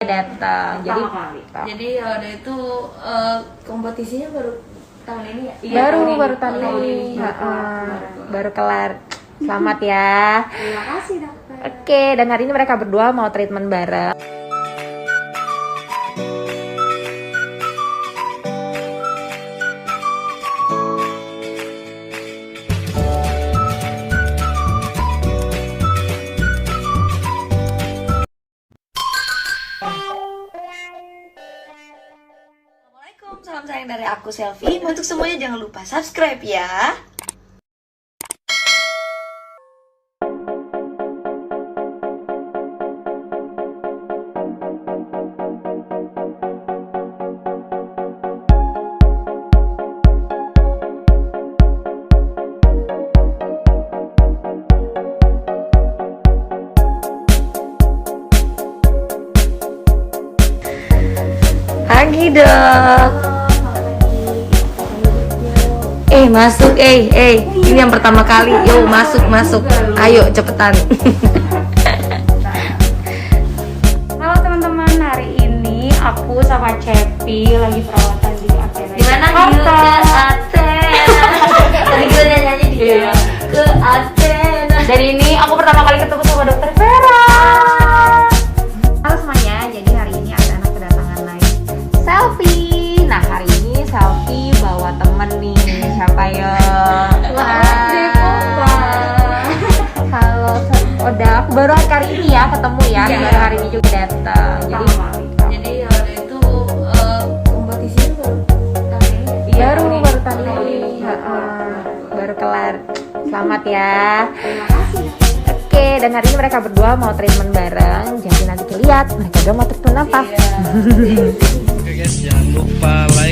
datang. Jadi ada itu kompetisinya baru tahun ini ya? Baru tahun ini. Baru kelar. Selamat ya. Terima kasih dokter. Oke, dan hari ini mereka berdua mau treatment bareng. Assalamualaikum, salam sayang dari aku Selfie. Untuk semuanya jangan lupa subscribe ya. Pagi dok. Masuk, ini yang pertama kali. Yo masuk. Ayo cepetan. Halo teman-teman, hari ini aku sama Cepi lagi perawatan di Athena. Gimana Jakarta. Ke Athena? Tadi gue nyanyi dia. Ke Athena. Dan ini aku pertama kali ketemu sama dokter Vera. Halo semuanya, jadi hari ini anak kedatangan lagi Selfie. Nah, hari ini Selfie bawa temen nih. Siapa ya? Halo, udah aku baru kali ini ya ketemu ya. Baru hari ini juga datang. Jadi ada itu kompetisinya baru tahun ini ya? Baru tahun ini. Baru kelar. Selamat ya. Terima kasih. Oke, dan hari ini mereka berdua mau treatment bareng. Jadi nanti lihat mereka berdua mau treatment apa. Oke guys, jangan lupa like